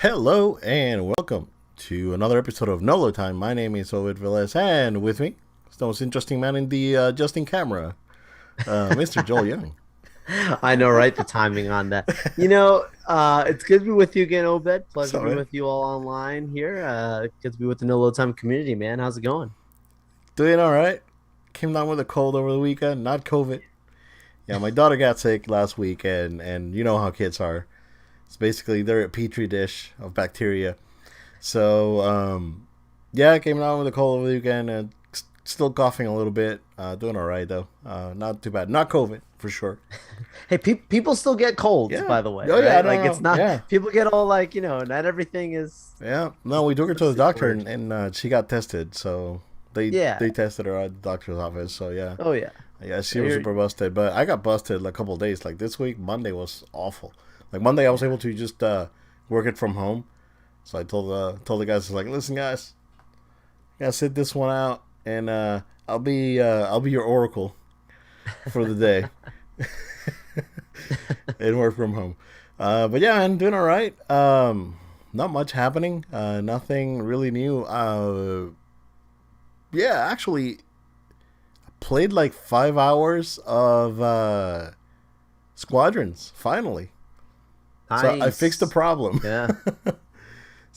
Hello and welcome to another episode of Nolo Time. My name is Ovid Velez, and with me is the most interesting man in the Justin camera, Mr. Joel Young. I know, right? The timing on that. It's good to be with you again, Obed. Pleasure to So, be man, with you all online here. Good to be with the No Load Time community, man. How's it going? doing all right. Came down with a cold over the weekend, not COVID. Yeah, my daughter got sick last week, and you know how kids are. It's basically they're a petri dish of bacteria. So, yeah, I came down with a cold over the weekend and still coughing a little bit. Doing all right though. Not too bad. Not COVID for sure. Hey, people still get colds, Yeah. by the way, Oh yeah. right? No. Like it's No. not Yeah. people get all like, not everything is Yeah, no, we took her to the super doctor and, urgent. and she got tested. So they Yeah. tested her at the doctor's office. So yeah, Oh yeah. yeah, she No, was you're super busted. But I got busted like a couple of days. Like this week, Monday was awful. Like Monday, I was able yeah. to just work it from home. So I told the guys like, listen guys, I gotta sit this one out, and I'll be your oracle for the day and work from home. But yeah, I'm doing all right. Not much happening. Nothing really new. Yeah, actually, played like 5 hours of Squadrons finally. So I fixed the Nice. problem. Yeah.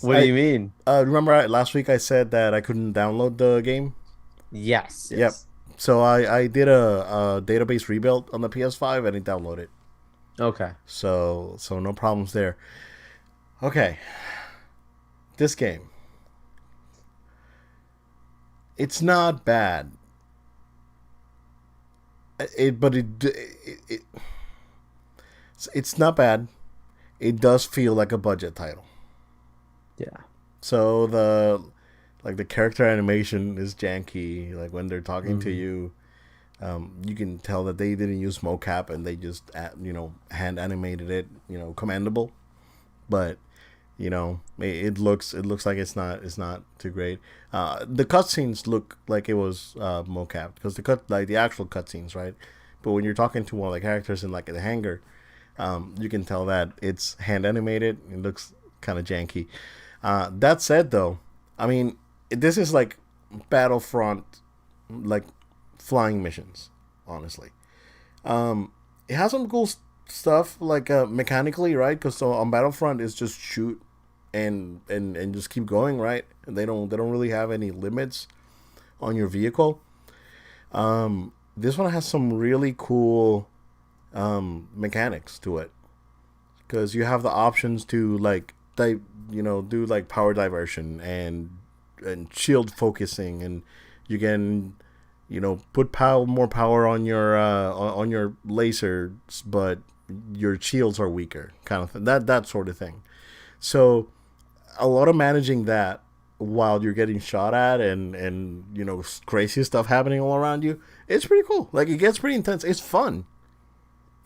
What do I you mean? remember last week I said that I couldn't download the game. Yes, Yep. yes. So I did a database rebuild on the PS5 and it downloaded. Okay. So no problems there. Okay, this game. It's not bad. It it's not bad. It does feel like a budget title. Yeah. So the character animation is janky. Like when they're talking to Mhm. you, you can tell that they didn't use mocap and they just hand animated it. Commendable. But it looks like it's not too great. The cutscenes look like it was mocap because the actual cutscenes, right? But when you're talking to one of the characters in like the hangar, you can tell that it's hand animated. It looks kind of janky. That said, though, I mean, this is like Battlefront, like flying missions. Honestly, it has some cool stuff like mechanically, right? Because so on Battlefront, it's just shoot and just keep going, right? And they don't really have any limits on your vehicle. This one has some really cool mechanics to it because you have the options to like do like power diversion and shield focusing, and you can put more power on your lasers, but your shields are weaker, kind of thing. That sort of thing. So a lot of managing that while you're getting shot at and crazy stuff happening all around you. It's pretty cool. Like it gets pretty intense. It's fun.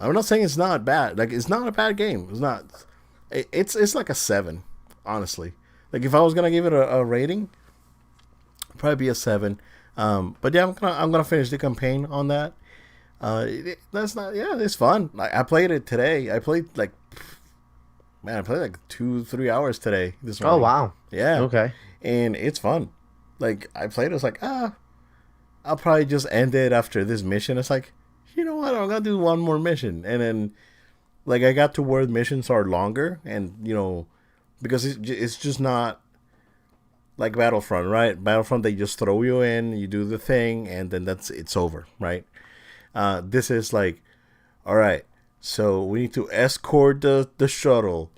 I'm not saying it's not bad. Like it's not a bad game. It's not. It's like a 7, honestly. Like if I was gonna give it a rating, it'd probably be a 7. But yeah, I'm gonna finish the campaign on that. That's not. Yeah, it's fun. I played it today. I played like 2-3 hours today this Oh morning. wow. Yeah, Okay. and it's fun. Like I played, it's like I'll probably just end it after this mission. It's like, you know what, I'm gonna do one more mission, and then like I got to where missions are longer, and because it's just not like Battlefront, right? Battlefront, they just throw you in, you do the thing, and then it's over, right? This is like, all right, so we need to escort the shuttle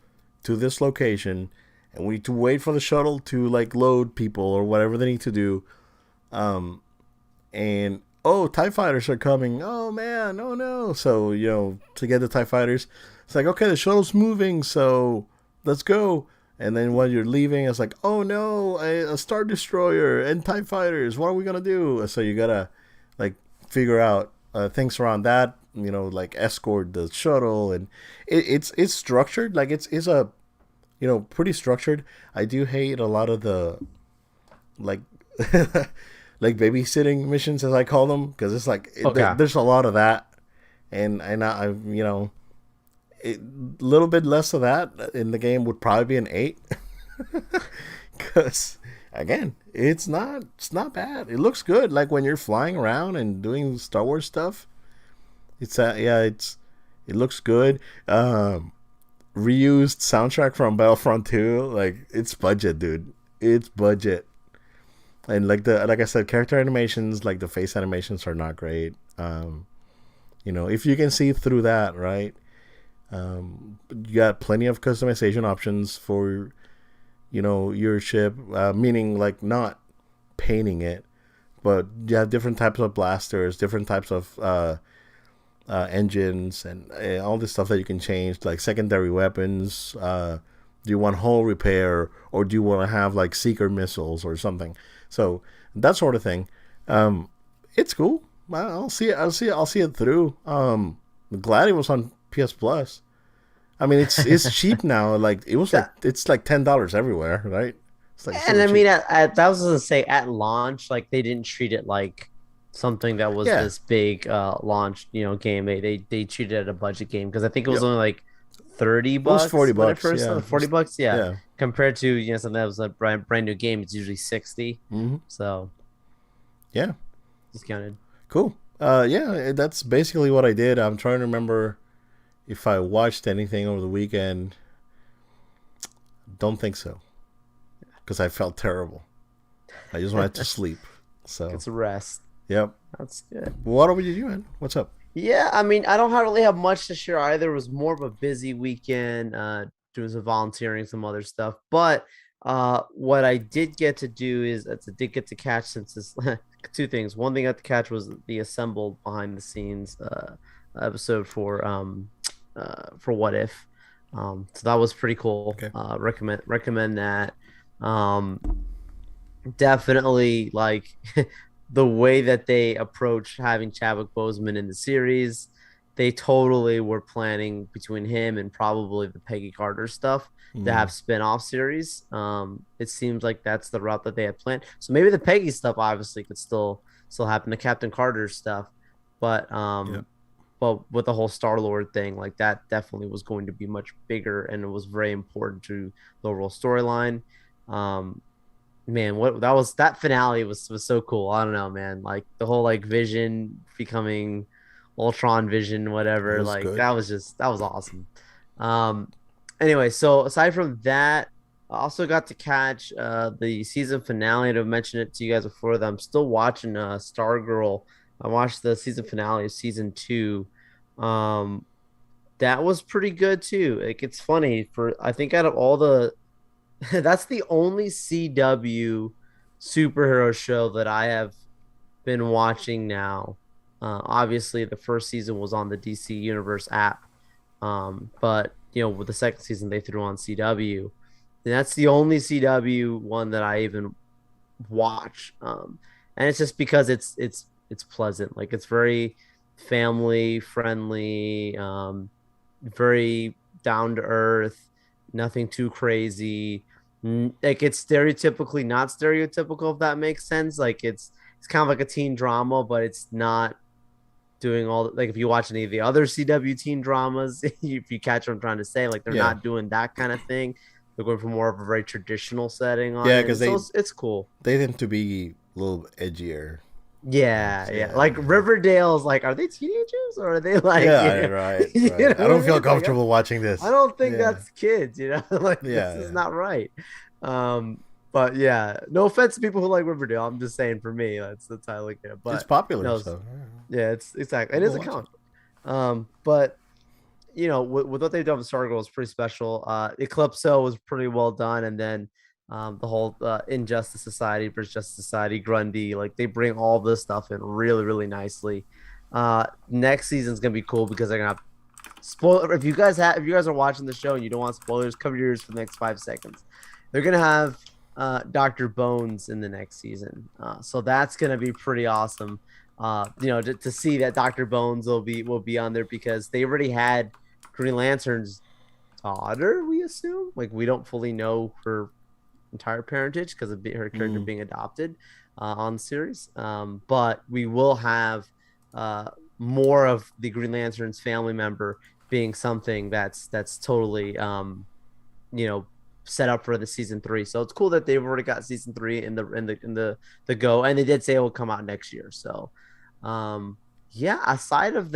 to this location, and we need to wait for the shuttle to like load people or whatever they need to do. And oh, TIE fighters are coming. Oh man, oh no. So to get the TIE fighters, it's like, okay, the shuttle's moving, so let's go. And then when you're leaving, it's like, oh no, a star destroyer and TIE fighters. What are we gonna do? So you gotta like figure out things around that. Like escort the shuttle, and it's structured. Like it's a pretty structured. I do hate a lot of the like like babysitting missions, as I call them, because it's like Okay. there's a lot of that, and I A little bit less of that in the game would probably be an 8. Because again, it's not bad. It looks good. Like when you're flying around and doing Star Wars stuff, yeah, it looks good. Reused soundtrack from Battlefront 2. Like it's budget, dude. It's budget. And like I said, character animations, like the face animations, are not great. If you can see through that, right? You got plenty of customization options for your ship, meaning like not painting it, but you have different types of blasters, different types of engines, and all this stuff that you can change, like secondary weapons. Do you want hull repair, or do you want to have like seeker missiles or something? So that sort of thing. It's cool. I'll see it. I'll see it through. Glad it was on PS Plus. I mean, it's cheap now. Like it's like $10 everywhere, right? It's like And super I mean, cheap. that was gonna say at launch, like they didn't treat it like something that was Yeah, this big launch, game. They treated it a budget game because I think it was yep. only like 30 It was bucks 40 when it bucks. first Yeah, 40 bucks, yeah. yeah. Compared to something that was a brand new game, it's usually 60. Mm-hmm. So Yeah, discounted. cool. Yeah, that's basically what I did. I'm trying to remember if I watched anything over the weekend. Don't think so, because I felt terrible. I just wanted to sleep. So, It's a rest. yep. That's good. What about you, man? What's up? Yeah, I mean, I don't really have much to share either. It was more of a busy weekend, doing some volunteering, some other stuff. But what I did get to do is I did get to catch since this two things. One thing I got to catch was the assembled behind the scenes episode for What If. So that was pretty cool. Okay. Recommend that. Um, Definitely like the way that they approach having Chadwick Boseman in the series. They totally were planning between him and probably the Peggy Carter stuff to Mm, have spin-off series. It seems like that's the route that they had planned. So maybe the Peggy stuff obviously could still happen, the Captain Carter stuff, but yeah. with the whole Star-Lord thing, like that definitely was going to be much bigger and it was very important to the overall storyline. Um, Man, that finale was so cool. I don't know, man. Like the whole like Vision becoming Ultron Vision, It whatever. was Like good. that was awesome. Um, anyway, so aside from that, I also got to catch the season finale. I've mentioned it to you guys before that I'm still watching Stargirl. I watched the season finale of season 2. Um, that was pretty good too. Like it's funny for I think out of all the that's the only CW superhero show that I have been watching now. Obviously, the first season was on the DC Universe app, but with the second season they threw on CW. And that's the only CW one that I even watch, and it's just because it's pleasant. Like it's very family friendly, very down to earth, nothing too crazy. Like it's stereotypically not stereotypical, if that makes sense. Like it's kind of like a teen drama, but it's not doing all like if you watch any of the other CW teen dramas, if you catch what I'm trying to say, like they're Yeah. not doing that kind of thing. They're going for more of a very traditional setting on Yeah, it, because and so it's cool. they tend to be a little edgier. Yeah, yeah. Yeah, Like yeah. Riverdale's like, are they teenagers or are they like, Yeah, right, you right. know I what I don't feel mean? Like, comfortable watching I this. don't think Yeah, that's kids, like this yeah, is yeah. not right. But yeah, no offense to people who like Riverdale. I'm just saying for me, that's how I look at it. It's But popular, no, so yeah, it's exactly it people is a watch it. count. But with what they've done with Stargirl is pretty special. Eclipso was pretty well done, and then the whole Injustice Society versus Justice Society, Grundy, like they bring all this stuff in really, really nicely. Next season's gonna be cool because they're gonna have spoiler. If you guys are watching the show and you don't want spoilers, cover your ears for the next 5 seconds. They're gonna have Dr. Bones in the next season, so that's gonna be pretty awesome. To see that Dr. Bones will be on there because they already had Green Lantern's daughter. We assume, like we don't fully know her entire parentage because of her character Mm, being adopted on the series. But we will have more of the Green Lantern's family member being something that's totally you know, set up for the season 3. So it's cool that they've already got season 3 in the go, and they did say it will come out next year. So, yeah. Aside from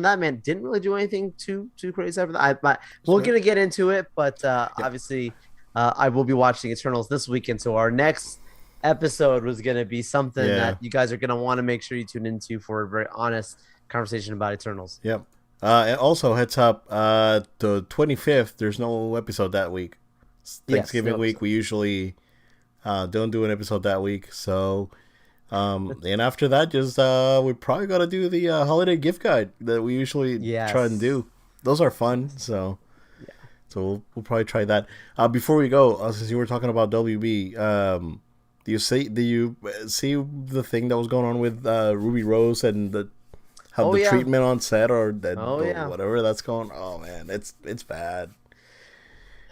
that, man, didn't really do anything too crazy after that. We're gonna get into it, but obviously, I will be watching Eternals this weekend. So our next episode was gonna be something that you guys are gonna want to make sure you tune into for a very honest conversation about Eternals. Yep. And also, heads up, the 25th, there's no episode that week. Thanksgiving week, we usually don't do an episode that week. So, and after that, just we're probably going to do the holiday gift guide that we usually try and do. Those are fun. So, so we'll probably try that. Before we go, since you were talking about WB, do you see the thing that was going on with Ruby Rose and the treatment on set or whatever that's going? Oh man, it's bad.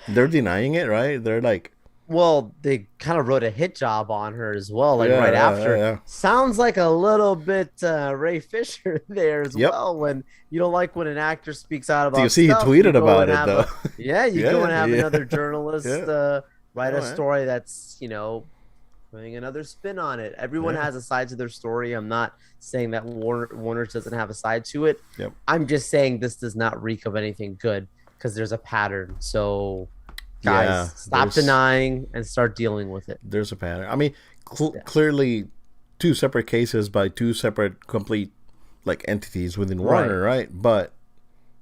They're denying it, right? They're like, well, they kind of wrote a hit job on her as well, like right after. Yeah. Sounds like a little bit Ray Fisher there as well. When you don't like when an actor speaks out about. Do you see stuff, he tweeted about it though? You go and have another journalist write a story that's putting another spin on it. Everyone has a side to their story. I'm not saying that Warner doesn't have a side to it. Yep. I'm just saying this does not reek of anything good because there's a pattern. So, guys, stop denying and start dealing with it. There's a pattern. I mean, clearly, two separate cases by two separate complete entities within Warner, right? But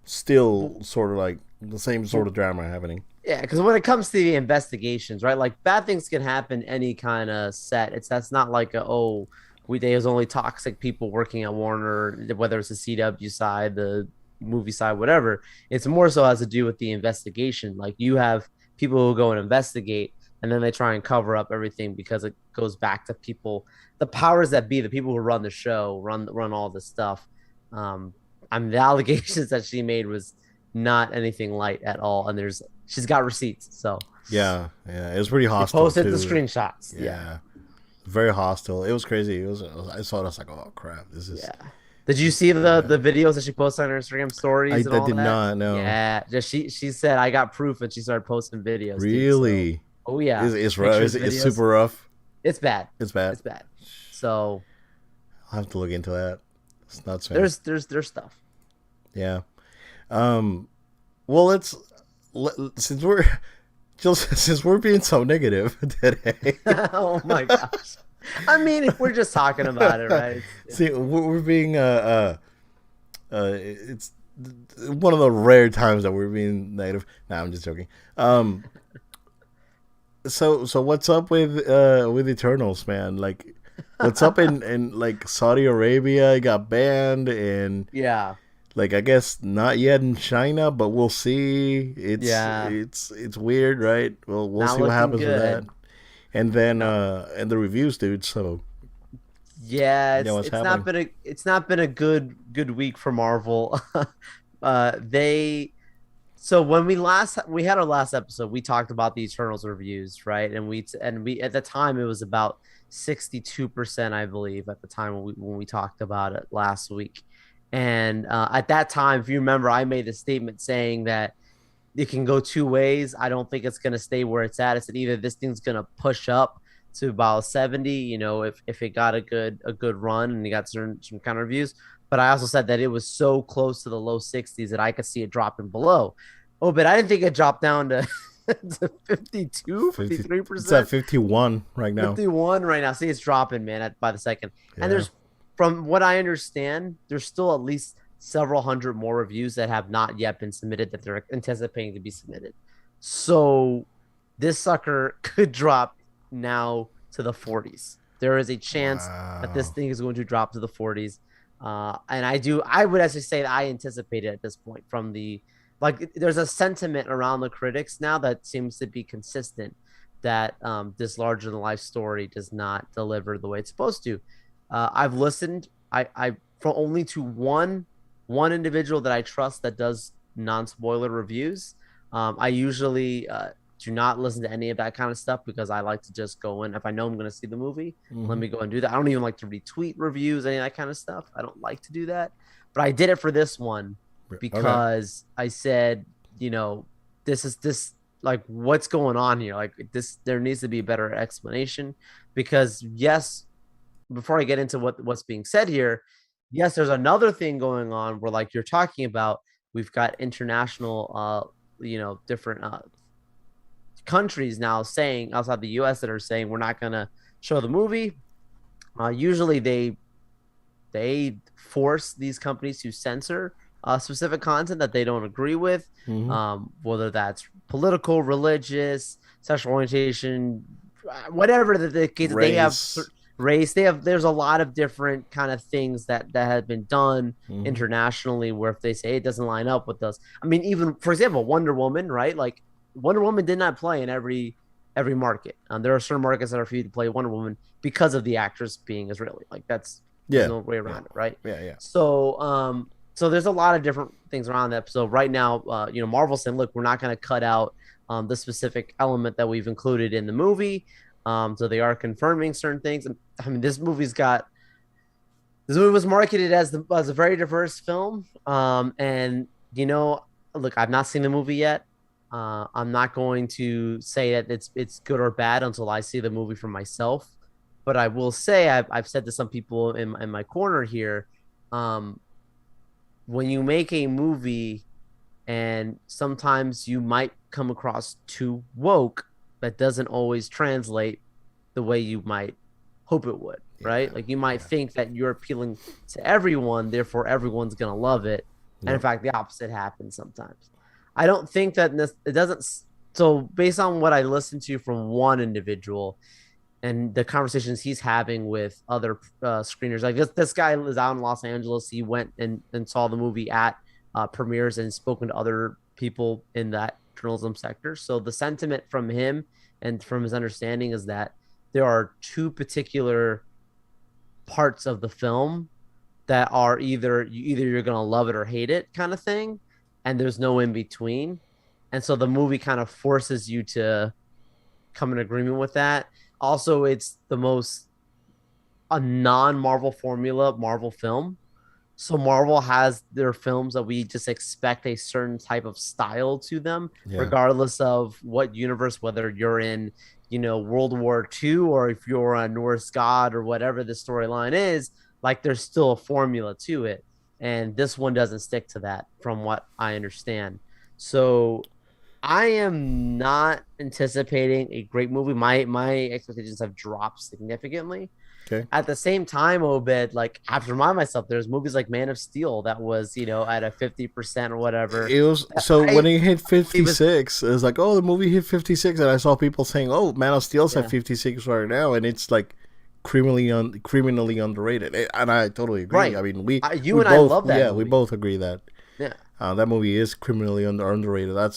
still, sort of like the same sort of drama happening. Yeah, because when it comes to the investigations, right, like bad things can happen any kind of set. That's not like there's only toxic people working at Warner, whether it's the CW side, the movie side, whatever. It's more so has to do with the investigation. Like you have people who go and investigate, and then they try and cover up everything because it goes back to people, the powers that be, the people who run the show, run all this stuff. The allegations that she made was not anything light at all, and she's got receipts. So yeah, it was pretty hostile. She posted the screenshots. Yeah, very hostile. It was crazy. I saw it. I was like, oh crap, this is. Yeah. Did you see the videos that she posted on her Instagram stories? I did not know. Yeah, just she said I got proof, and she started posting videos. Really? Dude, so, oh yeah. It's rough. It's super rough. It's bad. It's bad. It's bad. So I'll have to look into that. It's nuts, man. There's stuff. Yeah. Well, since we're being so negative today. Oh my gosh. I mean, we're just talking about it, right? See, we're being it's one of the rare times that we're being negative. Nah, I'm just joking. So what's up with Eternals, man? Like, what's up in Saudi Arabia? It got banned, and I guess not yet in China, but we'll see. It's weird, right? We'll see what happens with that. And then and the reviews, dude. So it's not been a good week for Marvel. So when we had our last episode, we talked about the Eternals reviews, right? And we at the time it was about 62%, I believe, at the time when we talked about it last week. And at that time, if you remember, I made a statement saying that it can go two ways. I don't think it's going to stay where it's at. I said either this thing's going to push up to about 70, if it got a good run and you got some kind of reviews. But I also said that it was so close to the low 60s that I could see it dropping below. Oh, but I didn't think it dropped down to 52, 53%. It's at 51 right now. 51 right now. See, it's dropping, man, by the second. Yeah. And there's, from what I understand, there's still at least several hundred more reviews that have not yet been submitted that they're anticipating to be submitted. So this sucker could drop now to the 40s. There is a chance that this thing is going to drop to the 40s. And I would actually say that I anticipate it at this point from there's a sentiment around the critics now that seems to be consistent that this larger than life story does not deliver the way it's supposed to. I've listened from only to one individual that I trust that does non-spoiler reviews. I usually do not listen to any of that kind of stuff because I like to just go in. If I know I'm going to see the movie, let me go and do that. I don't even like to retweet reviews, any of that kind of stuff. I don't like to do that. But I did it for this one. Okay. because I said, you know, this like what's going on here? Like this, there needs to be a better explanation because yes, before I get into what's being said here, yes, there's another thing going on where like you're talking about, we've got international, different countries now saying outside the U.S. that are saying we're not gonna show the movie. Usually they force these companies to censor specific content that they don't agree with, Hmm. whether that's political, religious, sexual orientation, whatever the case. They have Race. race. They have. There's a lot of different kind of things that have been done Hmm. internationally where if they say it doesn't line up with us. I mean, even for example, Wonder Woman, right? Like Wonder Woman did not play in every market. There are certain markets that are free to play Wonder Woman because of the actress being Israeli. Like there's Yeah. no way Yeah. around it, right? Yeah. Yeah. So there's a lot of different things around that. So right now, Marvel saying, look, we're not going to cut out the specific element that we've included in the movie. So they are confirming certain things. And I mean, this movie was marketed as a very diverse film. And look, I've not seen the movie yet. I'm not going to say that it's good or bad until I see the movie for myself. But I will say I've said to some people in my corner here, um, when you make a movie and sometimes you might come across too woke, that doesn't always translate the way you might hope it would, right? Yeah. Like you might Yeah. think that you're appealing to everyone, therefore everyone's gonna love it, and in Yep. fact the opposite happens sometimes. I don't think that it doesn't. So based on what I listened to from one individual and the conversations he's having with other screeners, like this guy is out in Los Angeles. He went and saw the movie at premieres and spoken to other people in that journalism sector. So the sentiment from him and from his understanding is that there are two particular parts of the film that are either you're gonna love it or hate it kind of thing, and there's no in between. And so the movie kind of forces you to come in agreement with that. Also, it's the most a non-Marvel formula Marvel film. So Marvel has their films that we just expect a certain type of style to them, Yeah. regardless of what universe, whether you're in, World War II or if you're a Norse god or whatever the storyline is, like there's still a formula to it. And this one doesn't stick to that from what I understand. So I am not anticipating a great movie. My expectations have dropped significantly. Okay. At the same time, Obed, like I have to remind myself, there's movies like Man of Steel that was, at a 50% or whatever. It was That so when I it hit it was 56, it was like, oh, the movie hit 56, and I saw people saying, oh, Man of Steel's at yeah 56 right now, and it's like criminally underrated, and I totally agree. right. I mean, we You and I both, love that yeah, we movie. both agree that Yeah, that movie is criminally underrated. I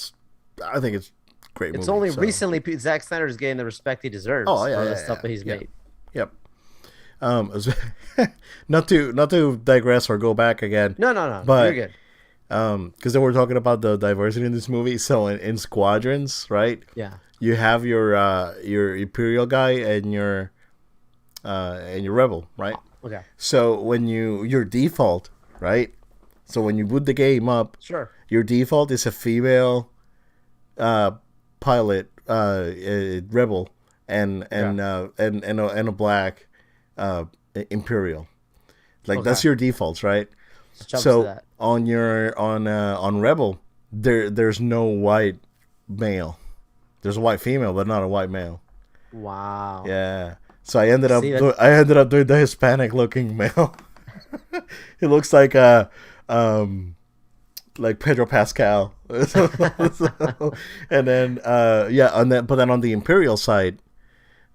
think it's a great it's movie. only So, recently Zack Snyder is getting the respect he oh deserves yeah, for the yeah, stuff yeah, that he's yeah, made. yep. Not to digress or go back again, No, no, no, you're but good. because then we're talking about the diversity in this movie. So in Squadrons, right? Yeah, You have your Imperial guy and your Rebel, right? okay, So when your default, right? So when you boot the game up, sure, your default is a female uh, pilot, Rebel, yeah, and a black uh, Imperial. Like that's okay. your defaults, right? Just jumps to So that. on Rebel, there's no white male. There's a white female, but not a white male. Wow. Yeah. So I ended up See, that's I ended up doing the Hispanic looking male. He looks like Pedro Pascal. And then but then on the Imperial side,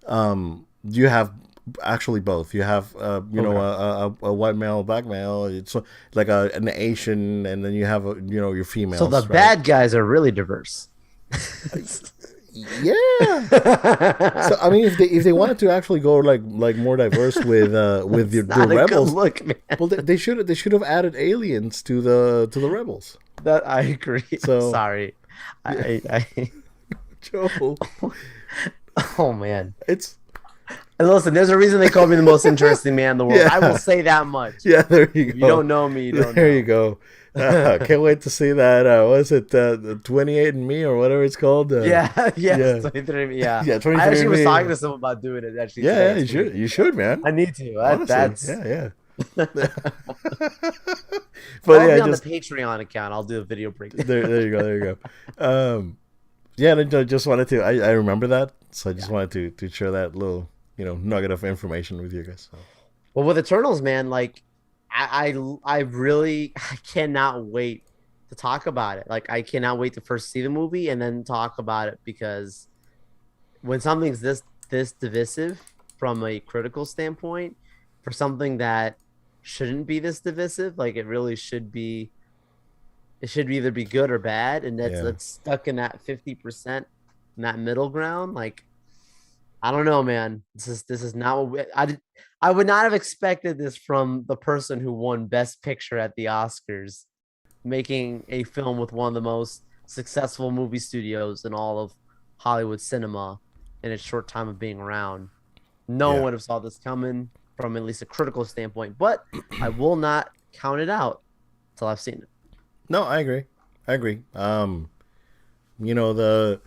you have actually both. You have okay. a white male, black male. It's like an Asian, and then you have your So the females, right? bad guys are really diverse. Yeah. So I mean, if they wanted to actually go like more diverse with It's the not a good rebels, look, man. well, they should have added aliens to the rebels. That I agree. I'm So sorry. yeah, I Joe, oh man. it's And listen, there's a reason they call me the most interesting man in the world. I will yeah, say that much. yeah. There you If you go. don't know me, you don't There you know. go. Can't wait to see that. What is it? The 28 and Me or whatever it's called. Yeah, yes, Yeah, 23. Yeah, yeah, I 23 actually and was talking Me. to someone about doing it actually Yeah, today. yeah, It's you pretty should. You cool. should, man. I need to. Honestly, That's yeah, yeah. But follow yeah, me on the just Patreon account. I'll do a video breakdown. there you go, there you go. Yeah, I just wanted to. I remember that, so I just Yeah. wanted to share that little nugget of information with you guys. So. Well, with Eternals, man, like I really I cannot wait to talk about it. Like I cannot wait to first see the movie and then talk about it because when something's this divisive from a critical standpoint, for something that shouldn't be this divisive, like it really should be, it should either be good or bad, and Yeah. that's stuck in that 50%, in that middle ground. Like I don't know, man. This is not what I would not have expected this from the person who won Best Picture at the Oscars, making a film with one of the most successful movie studios in all of Hollywood cinema in its short time of being around. No one Yeah. would have saw this coming from at least a critical standpoint, but I will not count it out until I've seen it. No, I agree. I agree. The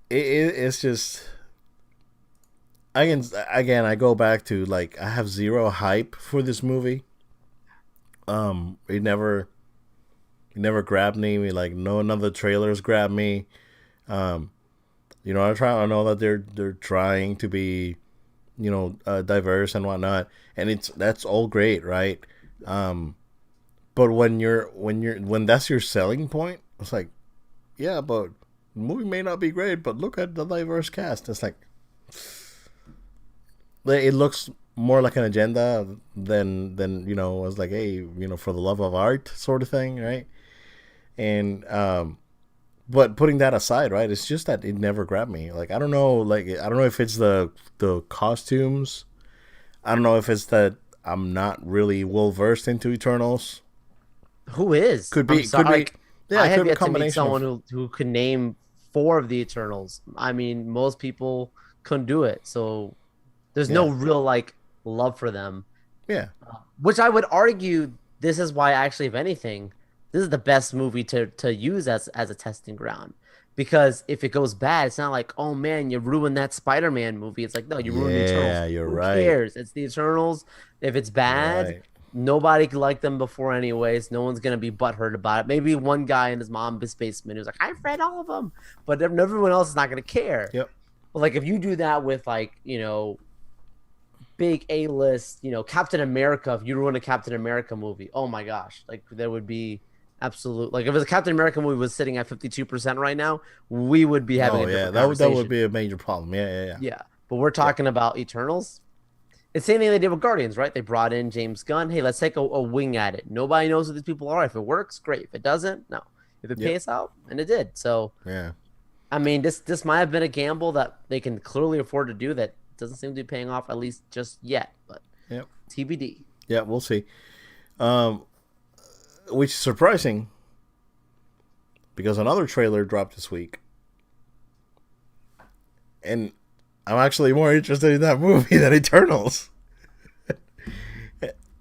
it's just I can again I go back to like I have zero hype for this movie. It never grabbed me. Like no none of the trailers grabbed me. Um, I know that they're trying to be diverse and whatnot, and that's all great, right? Um, but when that's your selling point, it's like, yeah, but the movie may not be great, but look at the diverse cast. It's like it looks more like an agenda than as like, hey, for the love of art sort of thing, right? And but putting that aside, right, it's just that it never grabbed me. Like I don't know if it's the costumes. I don't know if it's that I'm not really well versed into Eternals. Who is? Could I'm be, could sorry. be, Like, yeah, I it could have be a yet to meet combination someone of, who could name four of the Eternals. I mean, most people couldn't do it. So there's no yeah, real like love for them. yeah, Which I would argue this is why actually, if anything, this is the best movie to use as a testing ground. Because if it goes bad, it's not like, oh man, you ruined that Spider-Man movie. It's like, no, you ruined the Eternals. yeah. You're Who right. cares? It's the Eternals. If it's You're bad, right. nobody could like them before anyways. No one's gonna be butthurt about it. Maybe one guy in his mom's basement who's like, I've read all of them, but everyone else is not gonna care. Yep. But like if you do that with like, big A list, Captain America, if you ruin a Captain America movie, oh my gosh, like there would be absolute, like if the Captain America movie was sitting at 52% right now, we would be having Oh a yeah, different that would conversation. be a major problem. Yeah, yeah, yeah. Yeah. But we're talking about Eternals. It's the same thing they did with Guardians, right? They brought in James Gunn. Hey, let's take a wing at it. Nobody knows who these people are. If it works, great. If it doesn't, no. If it Yep. pays out, and it did. So Yeah. I mean, this might have been a gamble that they can clearly afford to do that doesn't seem to be paying off at least just yet, but Yep. TBD. Yeah. We'll see. Um, which is surprising because another trailer dropped this week, and I'm actually more interested in that movie than Eternals.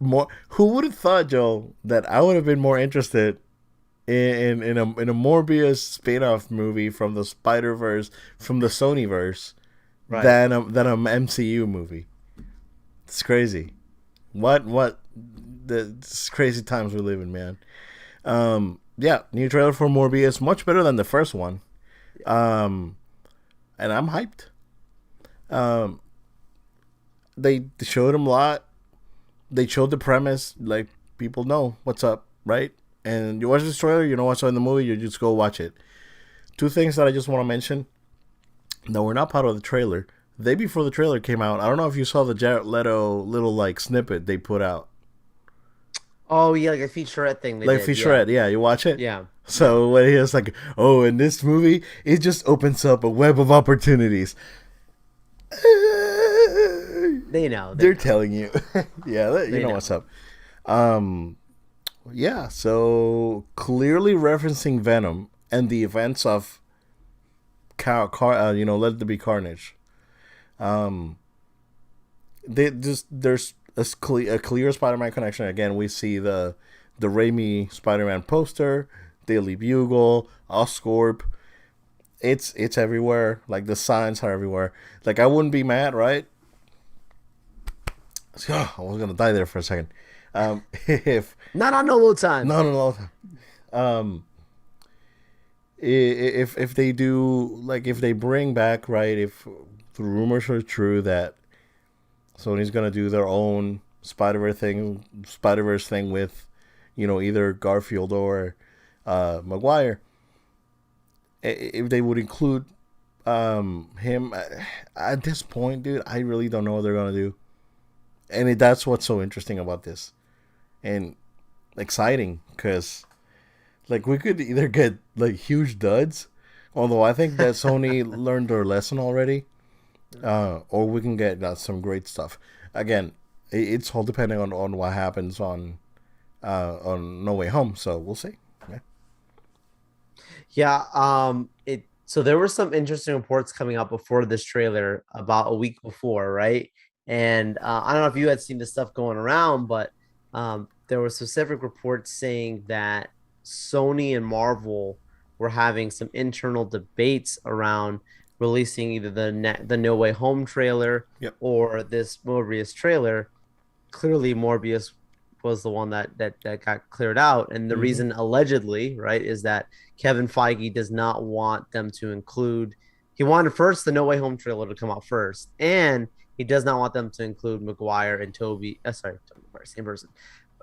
More. Who would have thought, Joe, that I would have been more interested in a Morbius spin-off movie from the Spider Verse, from the Sony verse, Right. than a MCU movie? It's crazy. What it's crazy times we live in, man. Yeah, new trailer for Morbius, much better than the first one. Um, and I'm hyped. Um, they showed him a lot. They showed the premise, like people know what's up, right? And you watch this trailer, you know what's in the movie, you just go watch it. Two things that I just want to mention that were not part of the trailer. The day before the trailer came out, I don't know if you saw the Jared Leto little like snippet they put out. Oh yeah, like a featurette thing they Like did. Yeah. featurette, yeah, you watch it? Yeah. So when he was like, oh, in this movie, it just opens up a web of opportunities. They know. They're telling you. Yeah, you They know know. what's up. Um, yeah, so clearly referencing Venom and the events of Let There Be Carnage. Um, there's a clear Spider-Man connection. Again, we see the Raimi Spider-Man poster, Daily Bugle, Oscorp. It's everywhere. Like the signs are everywhere. Like I wouldn't be mad, right? I was gonna die there for a second. If Not on no load time. no, no, no. If they do, like, if they bring back, right, if the rumors are true that Sony's gonna do their own Spider Verse thing with, either Garfield or Maguire. If they would include him at this point, dude, I really don't know what they're gonna do, and that's what's so interesting about this, and exciting, because like we could either get like huge duds, although I think that Sony learned their lesson already, or we can get some great stuff. Again, it's all depending on what happens on No Way Home. So we'll see. Yeah. Yeah, it so there were some interesting reports coming out before this trailer about a week before, right? And I don't know if you had seen the stuff going around, but there were specific reports saying that Sony and Marvel were having some internal debates around releasing either the No Way Home trailer Yep. or this Morbius trailer. Clearly, Morbius was the one that got cleared out, and the reason allegedly, right, is that Kevin Feige does not want them to include. He wanted first the No Way Home trailer to come out first, and he does not want them to include Maguire and Toby. Toby Maguire, same person.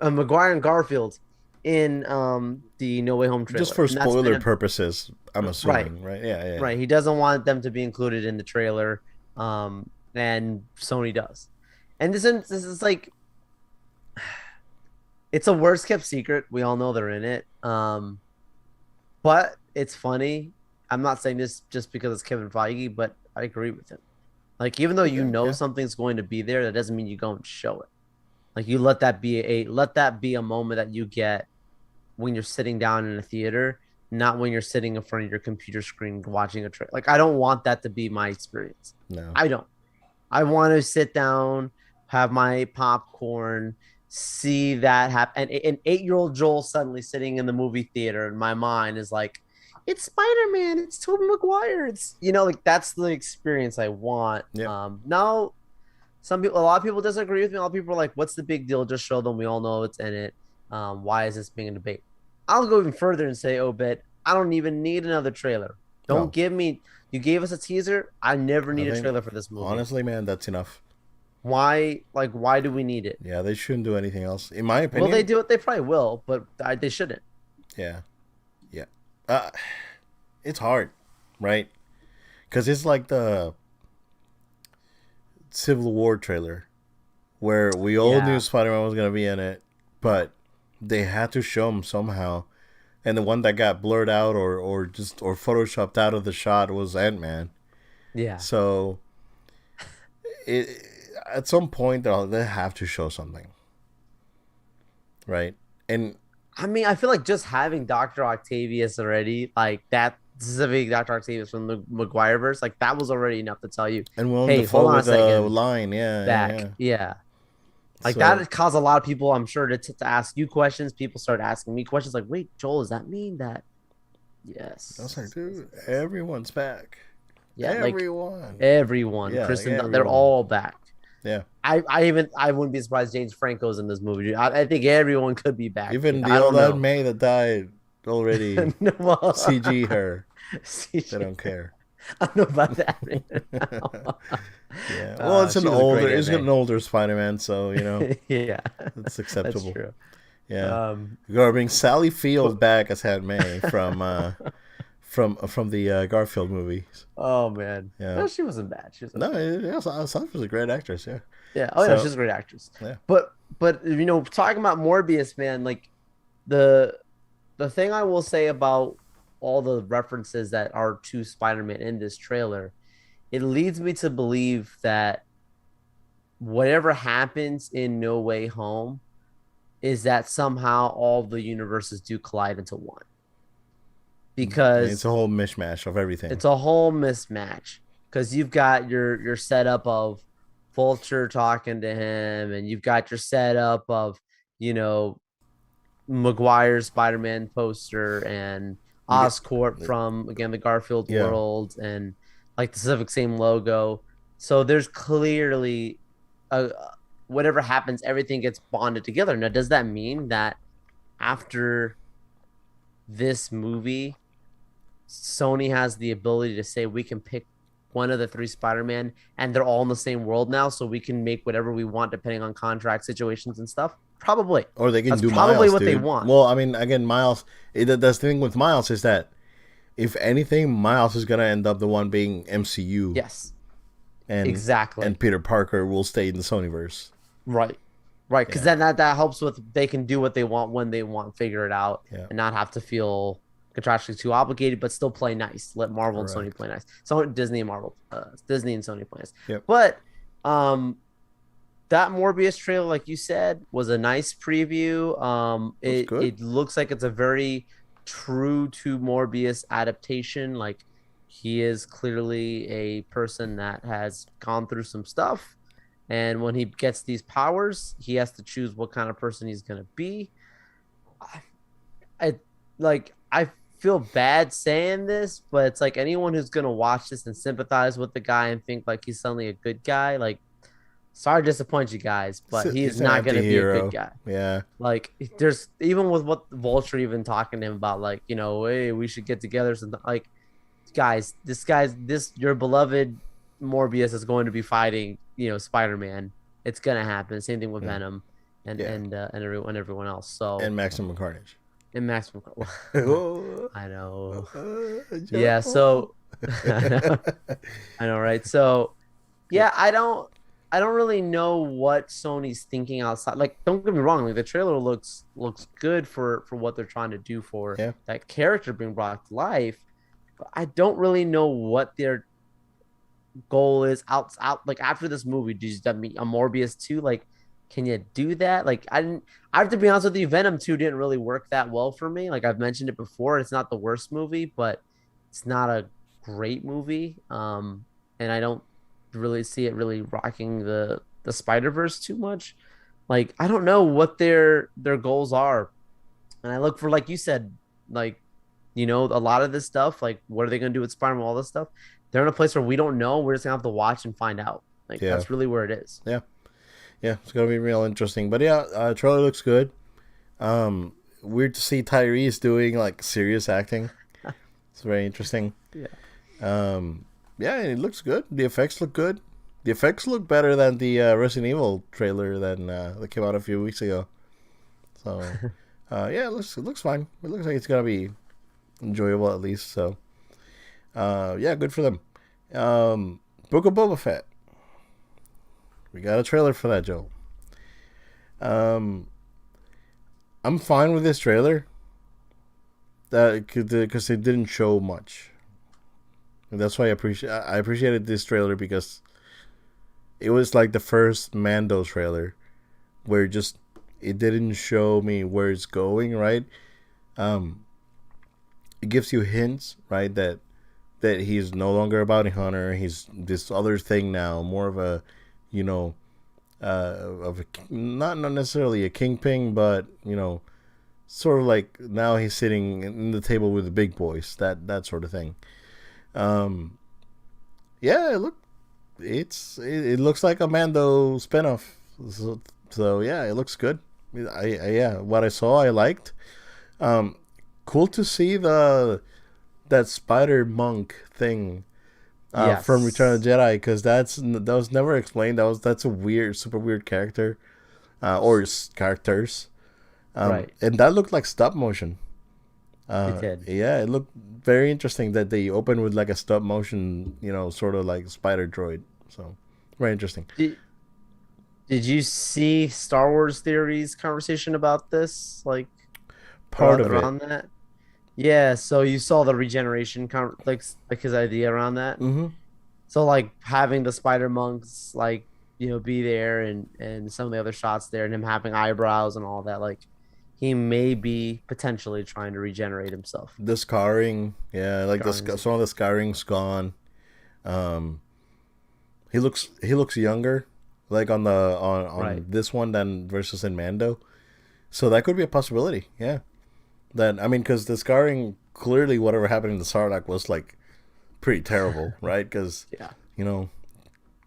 Maguire and Garfield in the No Way Home trailer, Just for and that's spoiler been purposes, I'm assuming, right? Yeah, yeah. right. He doesn't want them to be included in the trailer, and Sony does. And this is like it's a worst kept secret. We all know they're in it. But it's funny. I'm not saying this just because it's Kevin Feige, but I agree with him. Like even though you know Yeah. something's going to be there, that doesn't mean you go and show it. Like you let that be a moment that you get when you're sitting down in a theater, not when you're sitting in front of your computer screen watching a trailer. Like I don't want that to be my experience. No. I don't. I want to sit down, have my popcorn, see that happen. And an 8-year-old Joel suddenly sitting in the movie theater, and my mind is like, it's Spider-Man, it's Tobey Maguire. It's like that's the experience I want. Yeah. Now a lot of people disagree with me. A lot of people are like, what's the big deal? Just show them. We all know it's in it. Why is this being a debate? I'll go even further and say, Obed, I don't even need another trailer. Don't No. give me. You gave us a teaser. I never need I a think, trailer for this movie. honestly, man, that's enough. Why? Like, why do we need it? Yeah, they shouldn't do anything else, in my Will opinion. they do it? They probably will, but they shouldn't. Yeah, yeah. It's hard, right? Because it's like the Civil War trailer, where we all Yeah. knew Spider-Man was gonna be in it, but they had to show him somehow. And the one that got blurred out or photoshopped out of the shot was Ant-Man. Yeah. So it at some point they have to show something, right? And I mean, I feel like just having Dr. Octavius already, like that specific Dr. Octavius from the Maguire-verse, like that was already enough to tell you, Willem hey, Dafoe hold on a with a second, line, yeah, back. yeah. Yeah. Like So, that caused a lot of people, I'm sure, to ask you questions. People start asking me questions like, wait, Joel, does that mean that? Yes. I was like, dude, everyone's back. Yeah, Everyone. everyone, Yeah, Kristen, like they're everyone. all back. Yeah. I wouldn't be surprised James Franco's in this movie. I think everyone could be back. Even I the don't old Aunt know. May that died already No, CG her. CG. They don't care. I don't know about that. Yeah. Well, She was a great it's Aunt an older Spider-Man, so May. Yeah, it's that's acceptable. true. Yeah. Um, We gotta bring Sally Field back as Aunt May from the Garfield movies. oh man, Yeah. no, she wasn't bad. She was No, yeah, Sally was a great actress. Yeah. yeah. Oh yeah, So- she's a great actress. Yeah. But talking about Morbius, man, like the the thing I will say about all the references that are to Spider-Man in this trailer, it leads me to believe that whatever happens in No Way Home is that somehow all the universes do collide into one. Because It's a whole mishmash of everything. it's a whole mismatch. Because you've got your setup of Vulture talking to him, and you've got your setup of, you know, Maguire's Spider-Man poster and You get, Oscorp from again the Garfield yeah. world and like the Civic same logo. So there's clearly a whatever happens, everything gets bonded together. Now, does that mean that after this movie, Sony has the ability to say we can pick one of the three Spider-Man and they're all in the same world now, so we can make whatever we want depending on contract situations and stuff? Probably. Or they can That's do probably Miles, what they dude. want. Well, I mean, again, Miles. That's the thing with Miles is that if anything, Miles is gonna end up the one being MCU, Yes, and exactly. Peter Parker will stay in the Sonyverse. Right. Right. Because Yeah, then that helps with they can do what they want when they want, figure it out, yeah, and not have to feel contractually too obligated, but still play nice. Let Marvel and Sony correct. play nice. So Disney and Marvel, Disney and Sony play nice. Yep, But that Morbius trailer, like you said, was a nice preview. looks It good. it looks like it's a very true to Morbius adaptation. Like he is clearly a person that has gone through some stuff, and when he gets these powers, he has to choose what kind of person he's gonna be. I, I like I feel bad saying this, but it's like anyone who's gonna watch this and sympathize with the guy and think like he's suddenly a good guy, like sorry to disappoint you guys, but he is He's an not going to be a good anti-hero. guy. Yeah, Like, there's even with what Vulture even talking to him about, like, hey, we should get together. So, like, guys, this your beloved Morbius is going to be fighting, Spider Man. It's gonna happen. Same thing with yeah, Venom, yeah. and everyone else. So, And Maximum Carnage. in Maximum, Oh, I know, yeah. Joe. So, I know, I know, right? So, Yeah, yeah, I don't really know what Sony's thinking outside. Like, don't get me wrong, like the trailer looks good for what they're trying to do for yeah. that character being brought to life. But I don't really know what their goal is out like after this movie. Do you just meet a Morbius 2? Like, can you do that? Like, I have to be honest with you, Venom 2 didn't really work that well for me. Like I've mentioned it before, it's not the worst movie, but it's not a great movie. And I don't really see it really rocking the Spider-Verse too much. Like I don't know what their goals are. And I look for, like you said, like a lot of this stuff, like what are they gonna do with Spider-Man, all this stuff? They're in a place where we don't know. We're just gonna have to watch and find out. Like Yeah, that's really where it is. yeah, yeah. It's gonna be real interesting. But yeah, trailer looks good. Um, Weird to see Tyrese doing like serious acting. It's very interesting. Yeah. Um, yeah, it looks good. The effects look good. The effects look better than the Resident Evil trailer that came out a few weeks ago. So, yeah, it looks fine. It looks like it's gonna be enjoyable at least. So, yeah, good for them. Book of Boba Fett. We got a trailer for that, Joe. Um, I'm fine with this trailer. That because it didn't show much. And that's why I appreciated this trailer because it was like the first Mando trailer where just it didn't show me where it's going, right? Um, it gives you hints, right, that he's no longer a bounty hunter. He's this other thing now, more of a, you know, of a, not necessarily a kingpin, but sort of like now he's sitting in the table with the big boys, that sort of thing. Um, yeah, it looks like a Mando spinoff. So yeah, it looks good. Yeah, what I saw I liked. Um, cool to see that spider monk thing from Return of Yes. the Jedi because that was never explained. That's a weird, super weird character, characters. Right. And that looked like stop motion. It did. Yeah, it looked very interesting that they opened with like a stop motion, sort of like spider droid. So very interesting. Did, did you see Star Wars theories conversation about this? Like Part of it. around that? Yeah, so you saw the regeneration like his idea around that. Mm-hmm. So like having the spider monks like be there and some of the other shots there and him having eyebrows and all that, like he may be potentially trying to regenerate himself. The scarring, yeah, like Scarring. some of the scarring's gone. Um, he looks younger. like on Right. this one than versus in Mando. So that could be a possibility. Yeah. That I mean, because the scarring clearly whatever happened to Sarlacc was like pretty terrible, right? Because Yeah. you know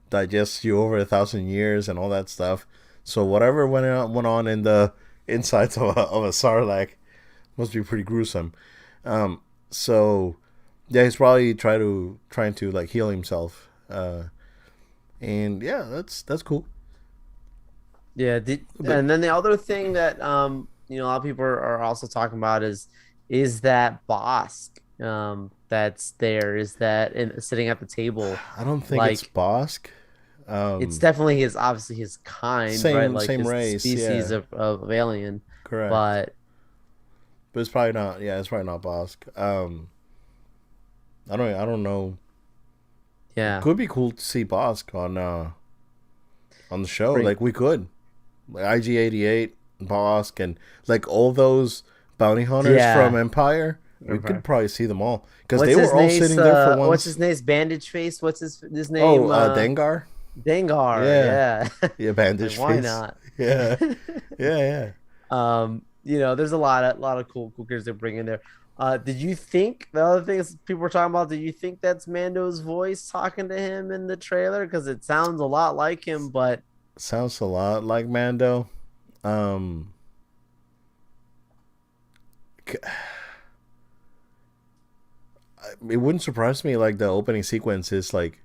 digests you over 1,000 years and all that stuff. So whatever went on in the insides of a Sarlacc must be pretty gruesome. So yeah, he's probably trying to like heal himself. And yeah, that's cool. Yeah. But And then the other thing that a lot of people are also talking about is that Bosk that's there, is that sitting at the table, I don't think it's like Bosk. it's Um, definitely his, obviously his kind, right? same Like same it's the race, species yeah, of alien, correct. but But it's probably not. Yeah, it's probably not Bosk. I don't know. It yeah, could be cool to see Bosk on the show. bring Like we could, like IG-88, Bosk, and like all those bounty hunters from yeah. Empire. We could Empire. probably see them all because What's they his were all name? sitting there for What's his once. name's bandage face? What's his Oh, name? Dengar. Dengar. Yeah, Yeah. yeah, Like bandage why face. not? Yeah, yeah, yeah. There's a lot of cool characters they bring in there. Did you think the other things people were talking about? Did you think that's Mando's voice talking to him in the trailer? Because it sounds a lot like him, but Sounds a lot like Mando. Um, it wouldn't surprise me like the opening sequence is like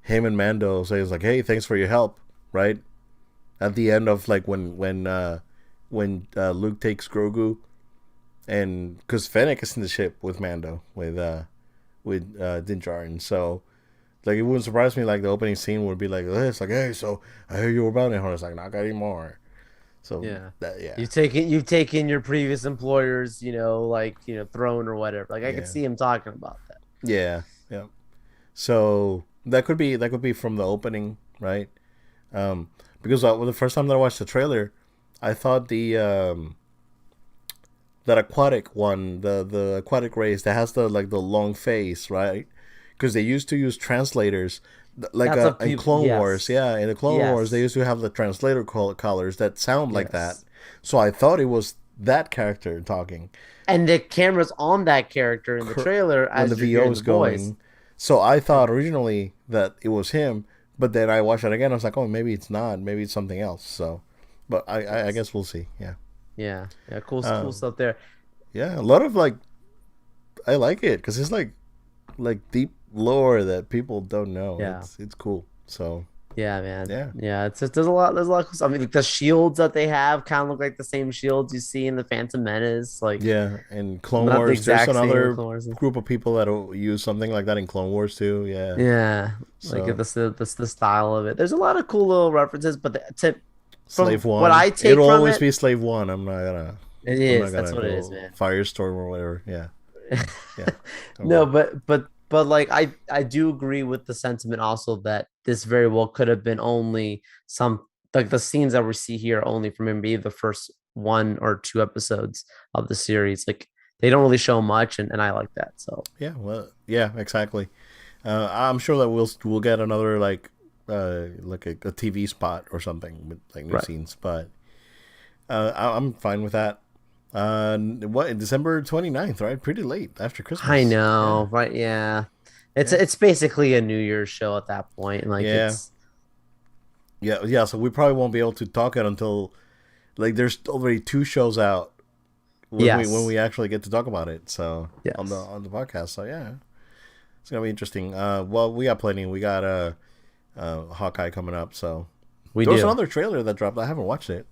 him and Mando says like, "Hey, thanks for your help," right? At the end of like when Luke takes Grogu and because Fennec is in the ship with Mando with Din Djarin, so like it wouldn't surprise me like the opening scene would be like this, like, "Hey, so I hear you were bounty hunter." It's like not anymore. So yeah. that yeah You've taken your previous employer's, throne or whatever. Like I could yeah see him talking about that. yeah yeah. So that could be from the opening, right? Because the first time that I watched the trailer, I thought the that aquatic one, the aquatic race that has the like the long face, right? Because they used to use translators, like That's a in people. Clone Wars. Yes. Yeah, in the Clone Wars, they Yes. used to have the translator colors that sound like that. Yes. So I thought it was that character talking And the camera's on that character in the trailer when the as you're VO hearing is the voice. going. So I thought And originally that it was him, but then I watched it again. I was like, oh, maybe it's not. Maybe it's something else. So, but I yes. guess we'll see. Yeah. Yeah. Yeah. Cool Um, stuff there. yeah, a lot of like I like it because it's like deep lore that people don't know. Yeah. It's cool. So Yeah, man. yeah, Yeah, it's just there's a lot of cool stuff. I mean, like, the shields that they have kind of look like the same shields you see in the Phantom Menace. Like yeah. And Clone not the Wars, there's exact same in another Clone Wars. group of people that will use something like that in Clone Wars too. Yeah. Yeah, like So the style of it. There's a lot of cool little references, but from Slave what One, I take it'll from always it, be Slave One. it I'm not is. That's gonna what it is, go man. Firestorm or whatever. Yeah, yeah. Don't No, worry. but like I do agree with the sentiment also that this very well could have been only some, like the scenes that we see here only from maybe the first one or two episodes of the series. Like they don't really show much, and I like that. So Yeah, well, yeah, exactly. I'm sure that we'll get another like a TV spot or something with like new right. scenes, but I'm fine with that. What December 29th, right? Pretty late after I Christmas. Yeah, know, right? Yeah. It's yeah, it's basically a New Year's show at that point. Like yeah, it's yeah, yeah. So we probably won't be able to talk it until like there's already two shows out when yes. we actually get to talk about it. So Yes. on the podcast. So yeah, it's gonna be interesting. Well, we got plenty. We got Hawkeye coming up. So We there was do. another trailer that dropped. I haven't watched it.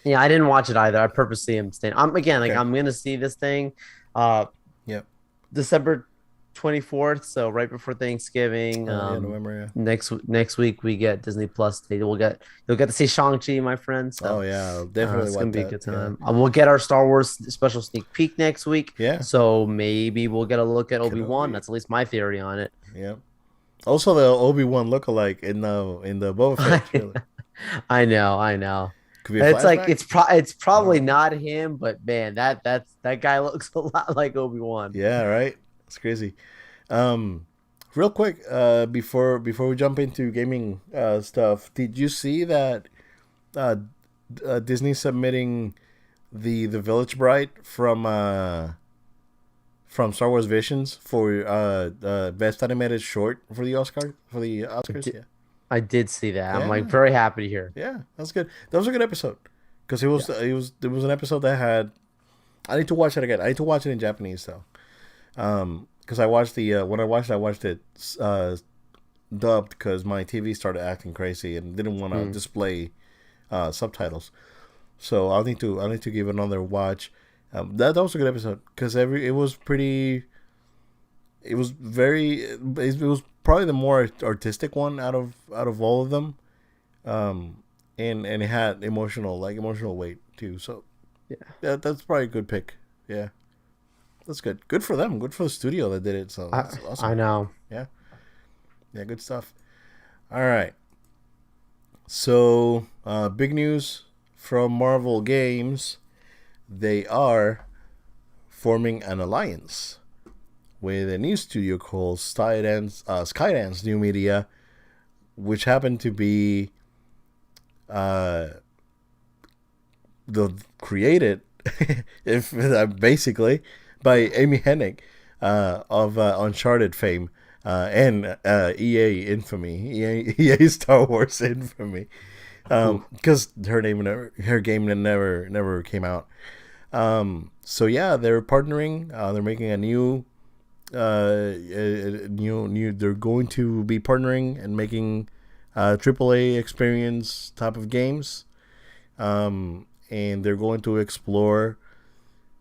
Yeah, I didn't watch it either. I purposely am staying. I'm again like Okay. I'm gonna see this thing uh Yep. December 24th, so right before Thanksgiving. Yeah, November. Yeah. Next week we get Disney Plus. You'll get to see Shang-Chi, my friend. Oh So yeah, I'll definitely it's gonna watch be a that. good Yeah. time. We'll get our Star Wars special sneak peek next week. Yeah. So maybe we'll get a look at Obi-Wan. Kenobi. That's at least my theory on it. Yeah. Also, the Obi-Wan lookalike in the Boba Fett trailer I know. could be a It's like flashback. it's I don't probably know. not him, but man, that guy looks a lot like Obi-Wan. Yeah. Right. It's crazy. Um, real quick, before we jump into gaming stuff, did you see that uh, Disney submitting the Village Bride from Star Wars Visions for best animated short for the Oscars? Yeah, I did see that. I'm like yeah, very happy to hear. yeah. That's good. That was a good episode because Yeah. it was an episode that had. I need to watch it again. I need to watch it in Japanese though. Because I watched when I watched it dubbed because my TV started acting crazy and didn't want to Hmm. display subtitles. So I need to give it another watch. That was a good episode because it was pretty. It was it was probably the more artistic one out of all of them. And it had emotional weight too. So Yeah. that's probably a good pick. Yeah, that's good. Good for them. Good for the studio that did it. So that's I awesome. know. Yeah, yeah, good stuff. All right. So big news from Marvel Games. They are forming an alliance with a new studio called Skydance New Media, which happened to be uh, the created, if basically, by Amy Hennig of Uncharted fame and EA infamy, EA Star Wars infamy, Ooh. because her game never came out. So yeah, they're partnering. They're making a new. They're going to be partnering and making AAA experience type of games. And they're going to explore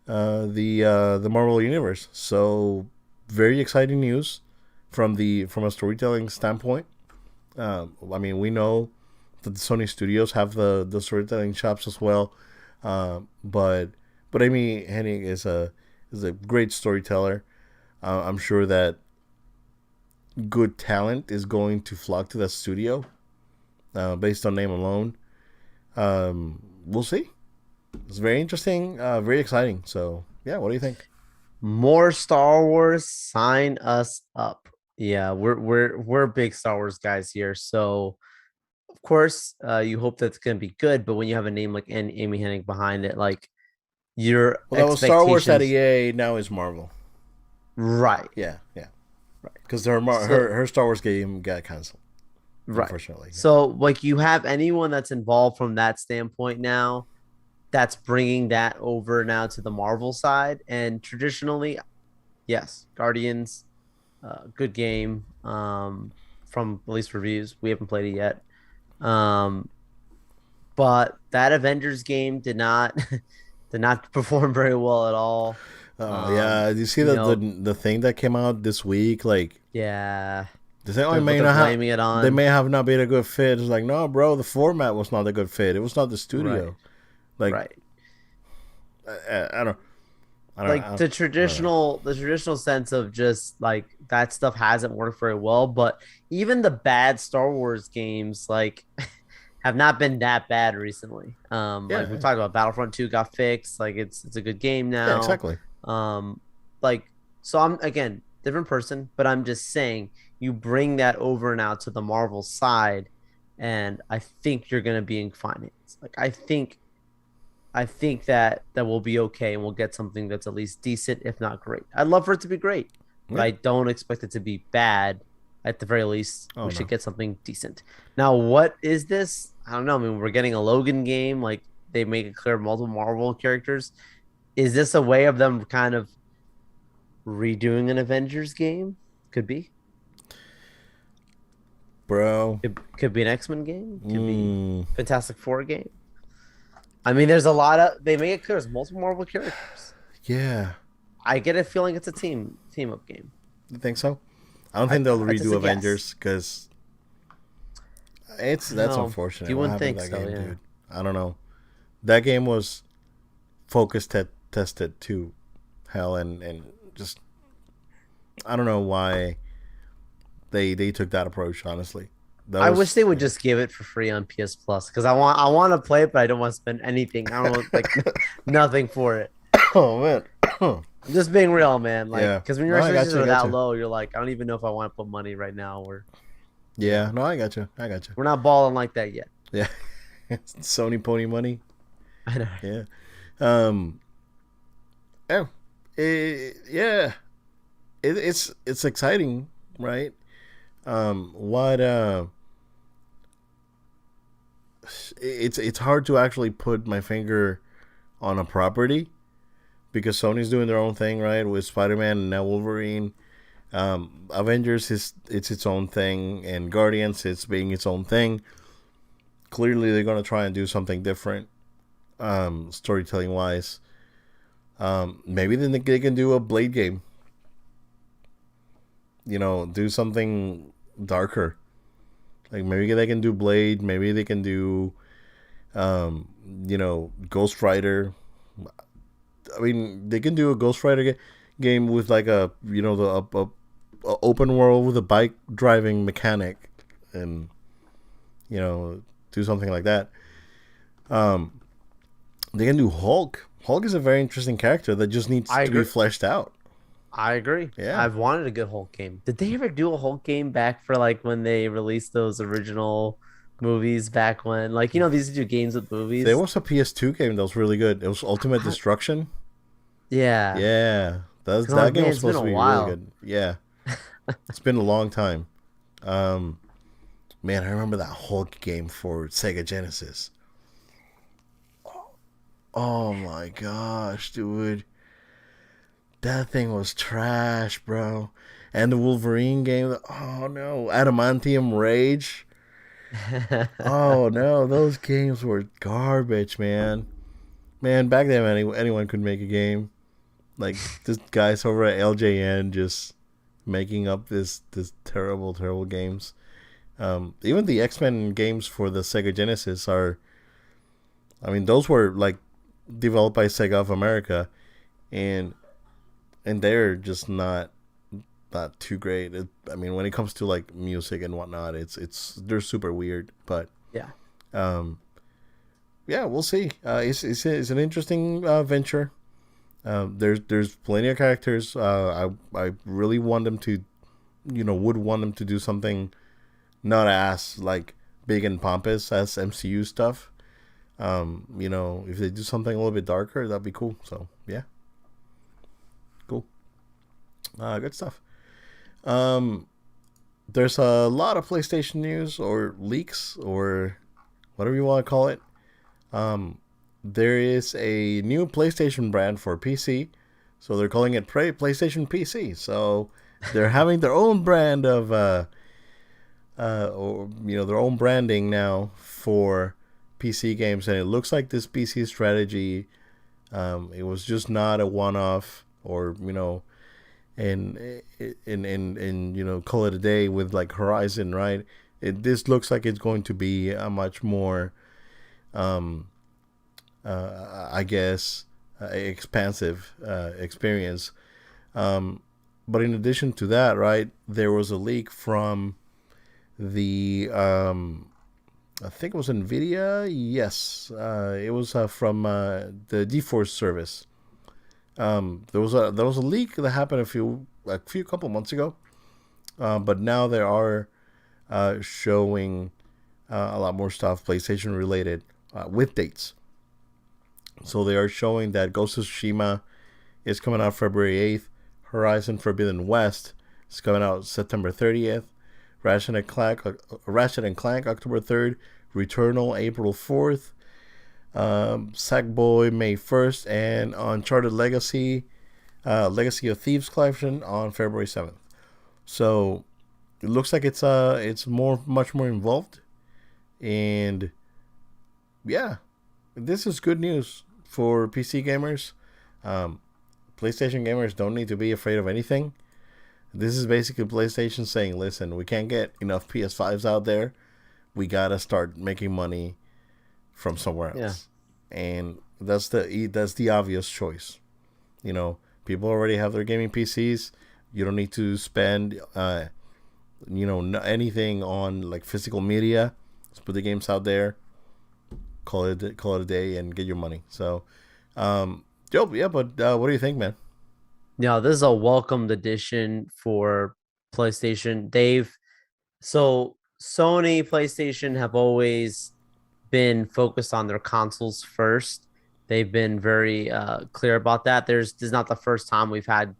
the Marvel universe. So very exciting news from a storytelling standpoint. I mean, we know that the Sony Studios have the storytelling chops as well, but Amy Hennig is a great storyteller. I'm sure that good talent is going to flock to that studio based on name alone. We'll see. It's very interesting, very exciting. So yeah, what do you think? More Star Wars, sign us up. Yeah, we're big Star Wars guys here. So of course, you hope that's gonna be good, but when you have a name like Amy Hennig behind it, like your Well, that was Star Wars at expectations, EA. Now is Marvel. right, Yeah, yeah. right. Because So her Star Wars game got canceled, right. unfortunately. Yeah. So like you have anyone that's involved from that standpoint now that's bringing that over now to the Marvel side. And traditionally, yes, Guardians, good game. From at least reviews, we haven't played it yet. Um, but that Avengers game did not did not perform very well at all. Yeah. Do you see You know, the thing that came out this week? Like yeah, they say, oh, it what may they're not have. blaming it They on, may have not been a good fit. It's like, no, bro, the format was not a good fit. It was not the right, studio. Like, right. I don't, Like I don't know. the traditional sense of just like that stuff hasn't worked very well, but even the bad Star Wars games like have not been that bad recently. Like we Yeah, talked about, Battlefront 2 got fixed, like it's a good game yeah, now. exactly. um like so I'm again different person, but I'm just saying you bring that over now to the Marvel side, and I think you're going to be in finance. Like I think that we'll be okay and we'll get something that's at least decent, if not great. I'd love for it to be great, but Yeah. I don't expect it to be bad. At the very least, Oh we should no. get something decent. Now, what is this? I don't know. I mean, we're getting a Logan game. Like they make it clear multiple Marvel characters. Is this a way of them kind of redoing an Avengers game? Could be. Bro. Could be an X-Men game. Could be Mm, Fantastic Four game. I mean, there's a lot of they make it clear there's multiple Marvel characters. yeah. I get a feeling it's a team up game. You think so? I don't think they'll I just redo a guess. Avengers because I don't that's know. unfortunate. You What wouldn't happened think to that so, game, yeah. dude? I don't know. That game was tested to hell and just I don't know why they took that approach. Honestly, that I wish they was would yeah. just give it for free on PS Plus because I want to play it, but I don't want to spend anything. I don't want like nothing for it. Oh man. I'm just being real, man. Like, Yeah. because when No, your I got expectations you. I are got that you. low, you're like, I don't even know if I want to put money right now. Or, Yeah. No, I got you. I got you. we're not balling like that yet. Yeah. Sony pony money. I know. Yeah. Um. Yeah. Yeah. It's exciting, right? What it's hard to actually put my finger on a property because Sony's doing their own thing, right? With Spider-Man and now Wolverine. Avengers is it's its own thing, and Guardians it's being its own thing. Clearly, they're gonna try and do something different, storytelling wise. Maybe then they can do a Blade game. Do something darker. Like maybe they can do Blade. Maybe they can do, Ghost Rider. I mean, they can do a Ghost Rider game with like a open world with a bike driving mechanic, and do something like that. Um, they can do Hulk. Hulk is a very interesting character that just needs I to be agree. fleshed out. I agree. Yeah, I've wanted a good Hulk game. Did they ever do a Hulk game back for like when they released those original movies back when, like, they used to do games with there movies? was a PS2 game that was really good. It was Ultimate I, Destruction. yeah. Yeah, Cause I'm that like, game man, was it's been supposed a to be really while. good. Yeah, it's been a long time. Um, Man, I remember that Hulk game for Sega Genesis. Oh my gosh, dude. That thing was trash, bro. And the Wolverine game, oh no, Adamantium Rage. Oh no, those games were garbage, man. Man, back then anyone could make a game. Like this guys over at LJN just making up this terrible terrible games. Even the X-Men games for the Sega Genesis are, I mean, those were like developed by Sega of America, and they're just not too great. I mean, when it comes to like music and whatnot, it's they're super weird. But Yeah. um, yeah, we'll see. It's an interesting venture. There's plenty of characters. I really want them to, would want them to do something not as like big and pompous as MCU stuff. If they do something a little bit darker, that'd be cool. So yeah, cool. Good stuff. Um, there's a lot of PlayStation news or leaks or whatever you want to call it. Um, there is a new PlayStation brand for PC, so they're calling it PlayStation PC. So they're having their own brand of or their own branding now for PC games, and it looks like this PC strategy, it was just not a one-off, or and call it a day with like Horizon, right? This looks like it's going to be a much more, um, I guess, expansive experience. But in addition to that, right, there was a leak from the I think it was Nvidia. Yes, it was from the GeForce service. There was a leak that happened a few couple months ago, but now they are showing a lot more stuff PlayStation related with dates. So they are showing that Ghost of Tsushima is coming out February 8th. Horizon Forbidden West is coming out September 30th. Ratchet and Clank October 3rd. Returnal April 4th. Sackboy May 1st. And Uncharted Legacy, Legacy of Thieves Collection on February 7th. So it looks like it's much more involved. And yeah, this is good news for PC gamers. Um, PlayStation gamers don't need to be afraid of anything. This is basically PlayStation saying, listen, we can't get enough PS5s out there. We gotta start making money from somewhere Yeah. else. And that's the obvious choice. People already have their gaming PCs. You don't need to spend anything on like physical media. Let's put the games out there. Call it a day and get your money. So Joe, yeah, but what do you think, man? Yeah, this is a welcomed addition for PlayStation. So Sony, PlayStation have always been focused on their consoles first. They've been very clear about that. This is not the first time we've had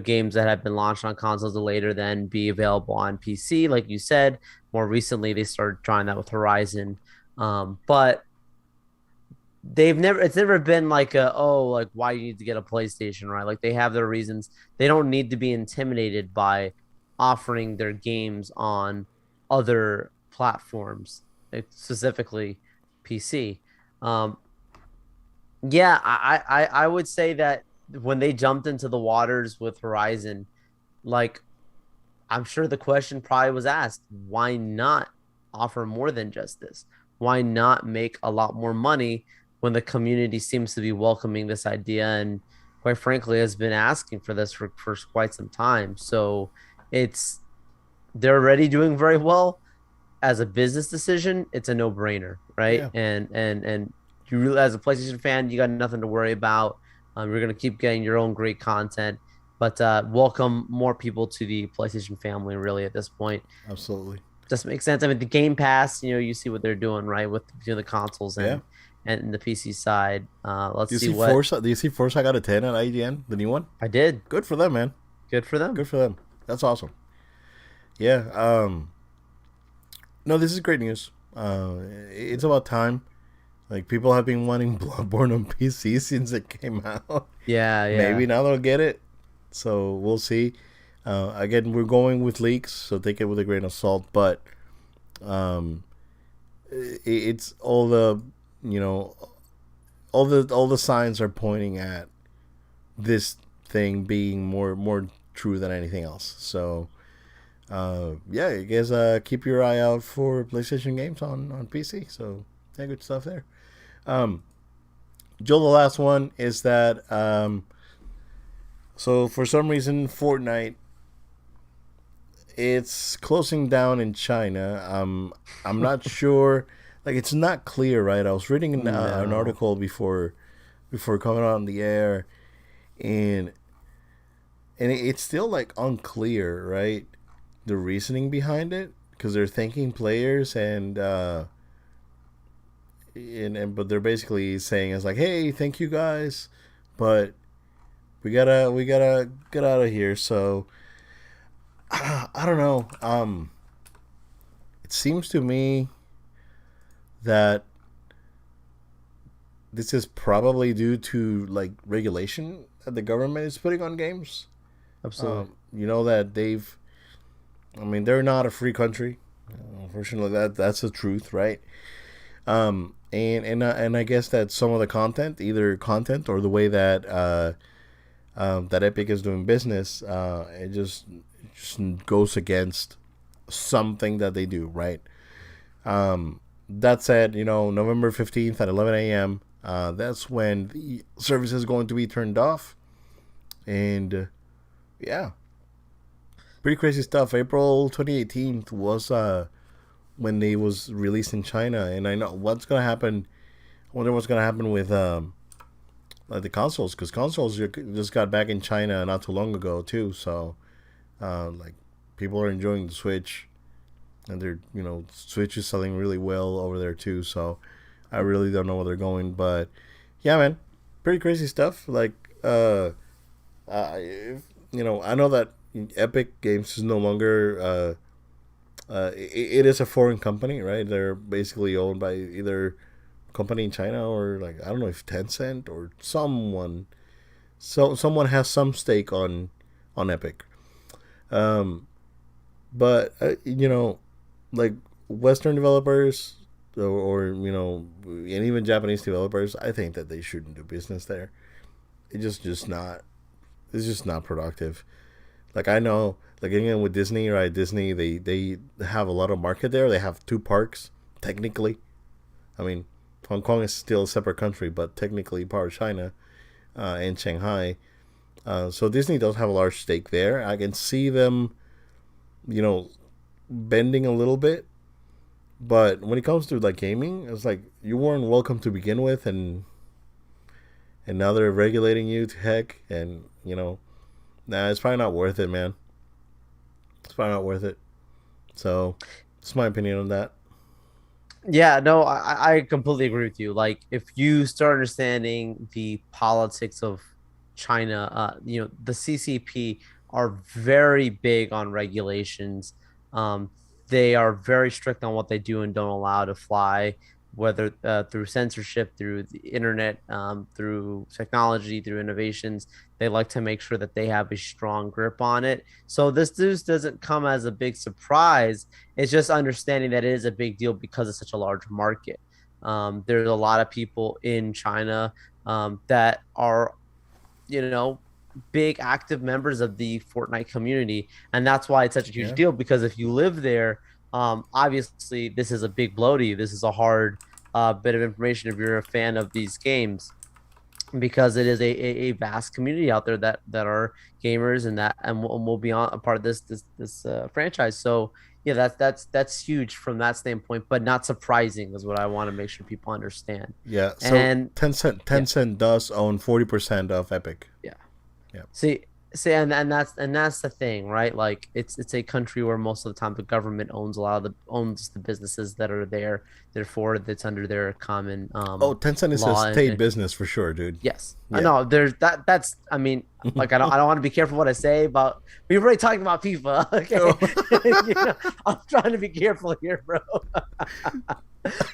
games that have been launched on consoles to later then be available on PC, like you said. More recently, they started trying that with Horizon, but it's never been like like why you need to get a PlayStation, right? Like they have their reasons. They don't need to be intimidated by offering their games on other platforms, specifically PC. Um, yeah, I would say that when they jumped into the waters with Horizon, like I'm sure the question probably was asked, why not offer more than just this? Why not make a lot more money when the community seems to be welcoming this idea and quite frankly has been asking for this for quite some time. So it's they're already doing very well as a business decision. It's a no-brainer, right? Yeah, And you really, as a PlayStation fan, you got nothing to worry about. You're gonna keep getting your own great content, but welcome more people to the PlayStation family. Really, at this point, absolutely. just makes sense. I mean, the Game Pass, you see what they're doing, right, with between the consoles Yeah. and the PC side. Do Let's you see see what Forza? Do you see Forza got a 10 at IGN, the new one? I did. Good for them, man. Good for them. Good for them. That's awesome. Yeah. No, this is great news. It's about time. Like people have been wanting Bloodborne on PC since it came out. Yeah, Maybe yeah. now they'll get it. So we'll see. Again, we're going with leaks, so take it with a grain of salt. But um, it's all the you know all the signs are pointing at this thing being more true than anything else. So yeah, I guess keep your eye out for PlayStation games on PC. So yeah, good stuff there. Um, Joe, the last one is that so for some reason Fortnite it's closing down in China. I'm not sure. Like it's not clear, right? I was reading an No. article before coming on the air, and it's still like unclear, right? The reasoning behind it because they're thanking players and but they're basically saying it's like, hey, thank you guys, but we gotta get out of here. So I don't know. It seems to me that this is probably due to like regulation that the government is putting on games. Absolutely. You know that I mean, they're not a free country. Unfortunately, that's the truth, right? And I guess that some of the content, either content or the way that that Epic is doing business, it just goes against something that they do, right? That said, November 15th at 11 a.m. That's when the service is going to be turned off, and yeah, pretty crazy stuff. April 2018 was when they was released in China, and I know what's gonna happen. I wonder what's gonna happen with like the consoles, because consoles just got back in China not too long ago too. So like people are enjoying the Switch, and they're Switch is selling really well over there too. So I really don't know where they're going, but yeah, man, pretty crazy stuff. Like I know that Epic Games is no longer it is a foreign company, right? They're basically owned by either company in China or like I don't know if Tencent or someone. So someone has some stake on Epic. Um, but like Western developers or and even Japanese developers, I think that they shouldn't do business there. It just not. It's just not productive. Like I know, like again with Disney, right? Disney, they have a lot of market there. They have two parks technically. I mean, Hong Kong is still a separate country, but technically part of China and Shanghai. So Disney does have a large stake there. I can see them, you know, bending a little bit. But when it comes to like gaming, it's like you weren't welcome to begin with, and now they're regulating you to heck, and nah, it's probably not worth it, man. It's probably not worth it. So, that's my opinion on that. Yeah, no, I completely agree with you. Like, if you start understanding the politics of China, the CCP are very big on regulations. Um, they are very strict on what they do and don't allow to fly, whether through censorship, through the internet, through technology, through innovations. They like to make sure that they have a strong grip on it. So this news doesn't come as a big surprise. It's just understanding that it is a big deal because it's such a large market. There's a lot of people in China that are, you know, big active members of the Fortnite community. And that's why it's such a huge Yeah. deal, because if you live there, obviously this is a big blow to you. This is a hard bit of information if you're a fan of these games, because it is a vast community out there that are gamers and will be on a part of this franchise. So yeah, that's huge from that standpoint, but not surprising is what I want to make sure people understand. Yeah. So And Tencent yeah, Tencent does own 40% of Epic. yeah. Yeah. See, and that's the thing, right? Like, it's a country where most of the time the government owns the businesses that are there. Therefore, it's under their common Oh, Tencent is a law. state business for sure, dude. Yes, I Yeah. know. There's that. That's. I mean, like, I don't want to be careful what I say about. We've already talked about FIFA. Okay, Oh. I'm trying to be careful here, bro.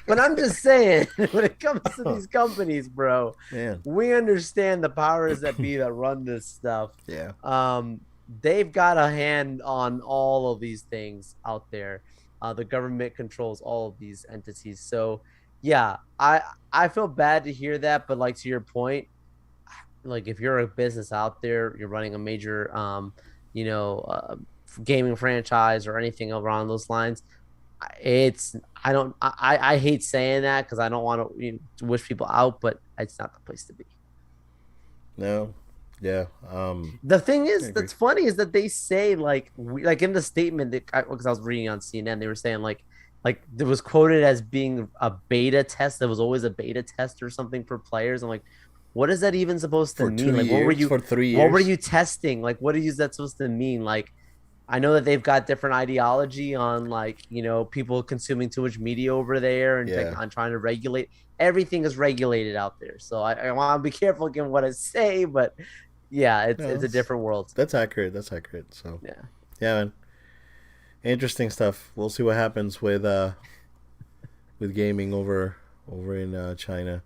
But I'm just saying, when it comes to these companies, bro, Man. we understand the powers that be that run this stuff. Yeah. They've got a hand on all of these things out there. The government controls all of these entities. So, yeah, I feel bad to hear that, but like, to your point, like, if you're a business out there, you're running a major you know uh, gaming franchise or anything around those lines, it's I don't I hate saying that because I don't want to wish people out, but it's not the place to be. No. Yeah. The thing I is agree. that's funny is that they say, like, like in the statement that because I was reading on CNN, they were saying, like it was quoted as being a beta test. There was always a beta test or something for players. I'm like, what is that even supposed to For mean? two Like, years, for three what were years. you testing? Like, what is that supposed to mean? Like, I know that they've got different ideology on, like, people consuming too much media over there, and Yeah. on trying to regulate. Everything is regulated out there. So I want to be careful again what I say, but yeah, No, it's a different world. that's accurate. That's accurate. So Yeah. yeah, man. Interesting stuff. We'll see what happens with gaming over in China.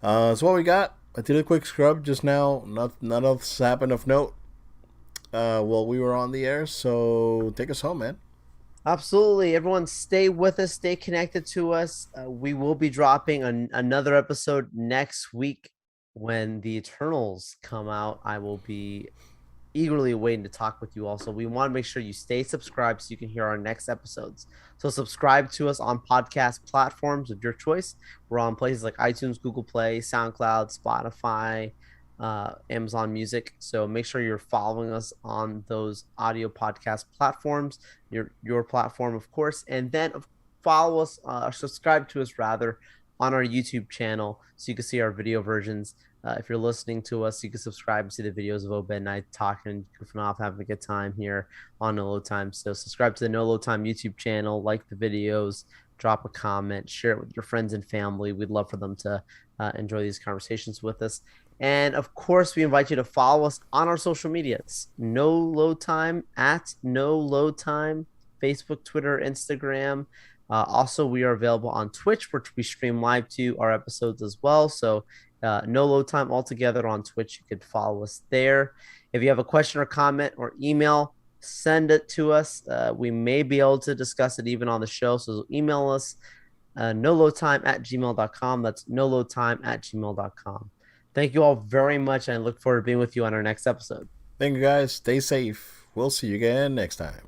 So what we got? I did a quick scrub just now. None else happened of note. While we were on the air. So take us home, man. Absolutely. Everyone, stay with us, stay connected to us. We will be dropping another episode next week when the Eternals come out. I will be eagerly waiting to talk with you also. We want to make sure you stay subscribed so you can hear our next episodes. So subscribe to us on podcast platforms of your choice. We're on places like iTunes, Google Play, SoundCloud, Spotify, Amazon Music. So make sure you're following us on those audio podcast platforms, your platform, of course, and then follow us, subscribe to us rather, on our YouTube channel so you can see our video versions. If you're listening to us, you can subscribe and see the videos of Obed and I talking, goofing off, having a good time here on No Load Time. So subscribe to the No Load Time YouTube channel, like the videos, drop a comment, share it with your friends and family. We'd love for them to enjoy these conversations with us. And of course, we invite you to follow us on our social medias. No Load Time, at No Load Time, Facebook, Twitter, Instagram. Also, we are available on Twitch, where we stream live to our episodes as well. So No Load Time altogether on Twitch. You could follow us there. If you have a question or comment or email, send it to us. We may be able to discuss it even on the show. So email us, noloadtime@gmail.com. That's noloadtime@gmail.com. Thank you all very much, and I look forward to being with you on our next episode. Thank you guys. Stay safe. We'll see you again next time.